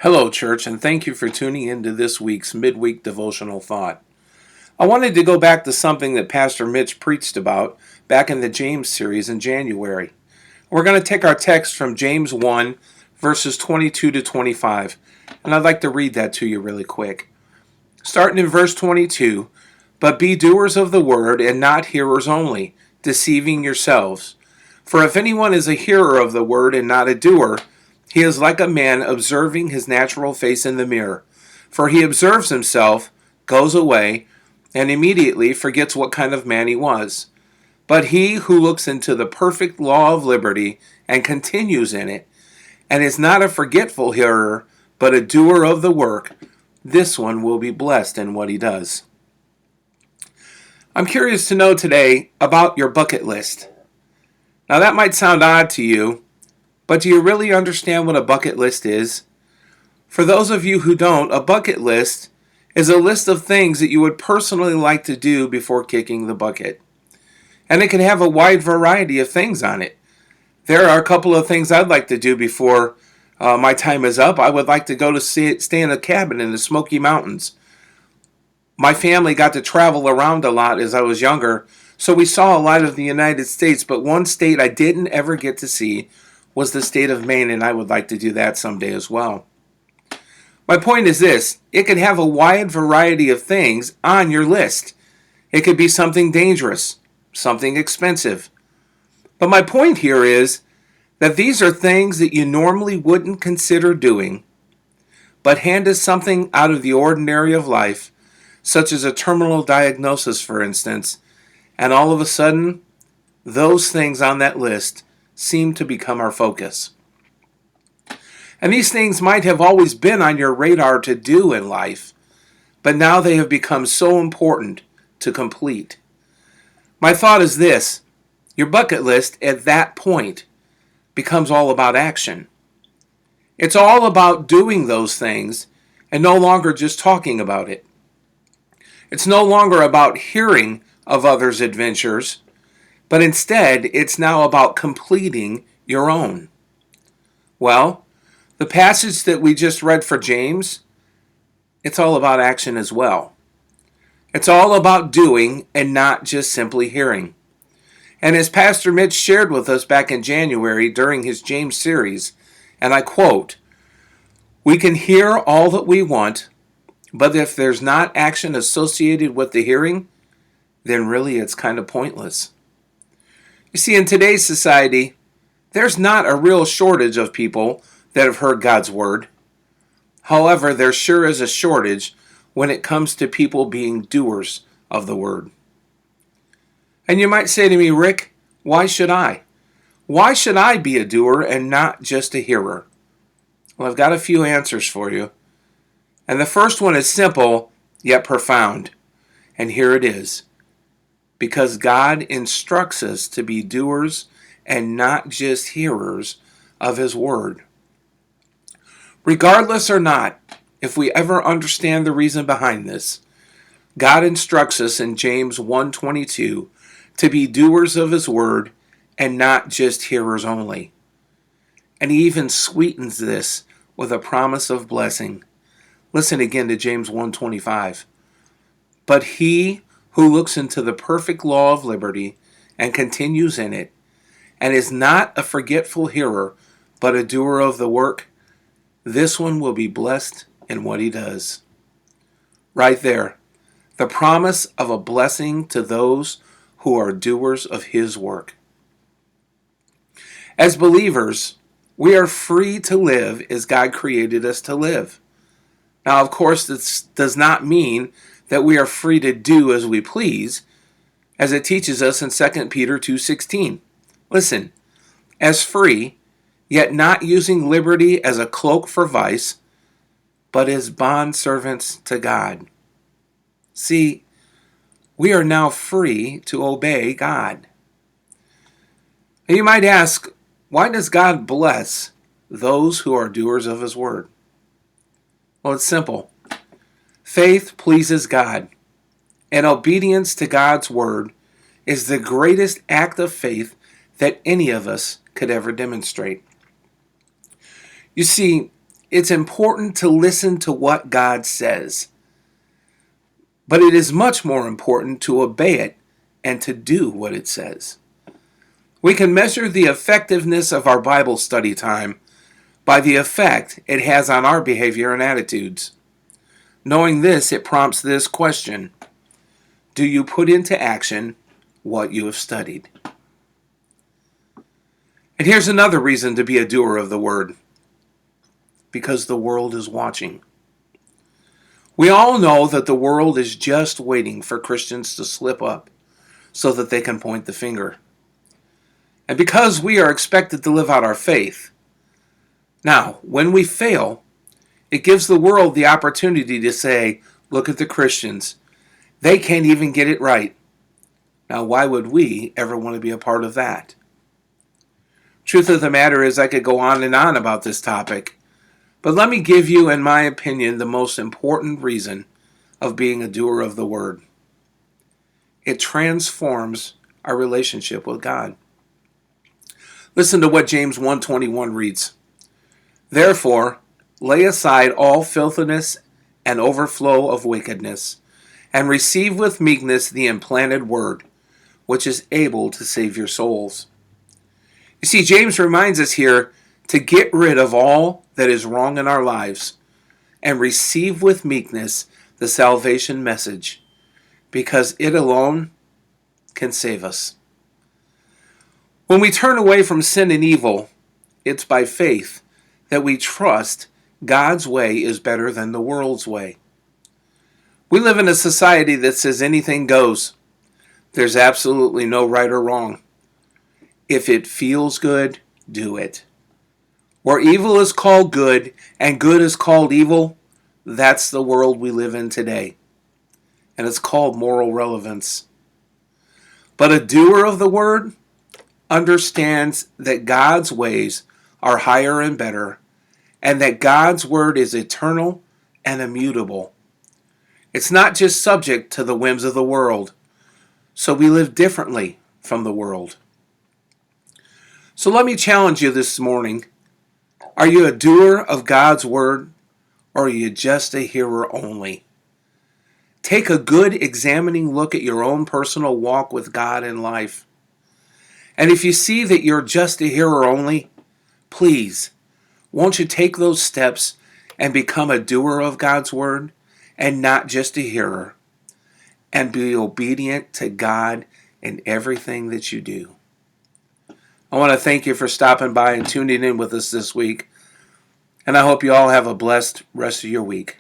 Hello, church, and thank you for tuning in to this week's Midweek Devotional Thought. I wanted to go back to something that Pastor Mitch preached about back in the James series in January. We're going to take our text from James 1, verses 22 to 25, and I'd like to read that to you really quick. Starting in verse 22, "But be doers of the word and not hearers only, deceiving yourselves. For if anyone is a hearer of the word and not a doer, he is like a man observing his natural face in the mirror. For he observes himself, goes away, and immediately forgets what kind of man he was. But he who looks into the perfect law of liberty and continues in it, and is not a forgetful hearer, but a doer of the work, this one will be blessed in what he does." I'm curious to know today about your bucket list. Now that might sound odd to you, but do you really understand what a bucket list is? For those of you who don't, a bucket list is a list of things that you would personally like to do before kicking the bucket. And it can have a wide variety of things on it. There are a couple of things I'd like to do before my time is up. I would like to go to stay in a cabin in the Smoky Mountains. My family got to travel around a lot as I was younger, so we saw a lot of the United States, but one state I didn't ever get to see was the state of Maine, and I would like to do that someday as well. My point is this: it can have a wide variety of things on your list. It could be something dangerous, something expensive. But my point here is that these are things that you normally wouldn't consider doing, but hand us something out of the ordinary of life, such as a terminal diagnosis, for instance, and all of a sudden, those things on that list seem to become our focus. And these things might have always been on your radar to do in life, but now they have become so important to complete. My thought is this: your bucket list at that point becomes all about action. It's all about doing those things and no longer just talking about it. It's no longer about hearing of others' adventures, but instead it's now about completing your own. Well, the passage that we just read for James, it's all about action as well. It's all about doing and not just simply hearing. And as Pastor Mitch shared with us back in January during his James series, and I quote, "We can hear all that we want, but if there's not action associated with the hearing, then really it's kind of pointless." You see, in today's society, there's not a real shortage of people that have heard God's word. However, there sure is a shortage when it comes to people being doers of the word. And you might say to me, "Rick, why should I? Why should I be a doer and not just a hearer?" Well, I've got a few answers for you. And the first one is simple, yet profound. And here it is: because God instructs us to be doers and not just hearers of His Word. Regardless or not, if we ever understand the reason behind this, God instructs us in James 1:22 to be doers of His Word and not just hearers only. And He even sweetens this with a promise of blessing. Listen again to James 1:25. "But he who looks into the perfect law of liberty and continues in it, and is not a forgetful hearer, but a doer of the work, this one will be blessed in what he does." Right there, the promise of a blessing to those who are doers of His work. As believers, we are free to live as God created us to live. Now, of course, this does not mean that we are free to do as we please, as it teaches us in 2 Peter 2:16. Listen, "As free, yet not using liberty as a cloak for vice, but as bondservants to God." See, we are now free to obey God. And you might ask, why does God bless those who are doers of His word? Well, it's simple. Faith pleases God, and obedience to God's word is the greatest act of faith that any of us could ever demonstrate. You see, it's important to listen to what God says. But it is much more important to obey it and to do what it says. We can measure the effectiveness of our Bible study time by the effect it has on our behavior and attitudes. Knowing this, it prompts this question: do you put into action what you have studied? And here's another reason to be a doer of the word: because the world is watching. We all know that the world is just waiting for Christians to slip up so that they can point the finger. And because we are expected to live out our faith, now, when we fail, it gives the world the opportunity to say, look at the Christians. They can't even get it right. Now, why would we ever want to be a part of that? Truth of the matter is, I could go on and on about this topic, but let me give you, in my opinion, the most important reason of being a doer of the word. It transforms our relationship with God. Listen to what James 1:21 reads. Therefore, lay aside all filthiness and overflow of wickedness, and receive with meekness the implanted word, which is able to save your souls. You see, James reminds us here to get rid of all that is wrong in our lives and receive with meekness the salvation message, because it alone can save us. When we turn away from sin and evil, it's by faith that we trust God's way is better than the world's way. We live in a society that says anything goes. There's absolutely no right or wrong. If it feels good, do it. Where evil is called good and good is called evil, that's the world we live in today. And it's called moral relevance. But a doer of the word understands that God's ways are higher and better, and that God's word is eternal and immutable. It's not just subject to the whims of the world, so we live differently from the world. So let me challenge you this morning. Are you a doer of God's word, or are you just a hearer only? Take a good examining look at your own personal walk with God in life. And if you see that you're just a hearer only, please, won't you take those steps and become a doer of God's word and not just a hearer, and be obedient to God in everything that you do? I want to thank you for stopping by and tuning in with us this week, and I hope you all have a blessed rest of your week.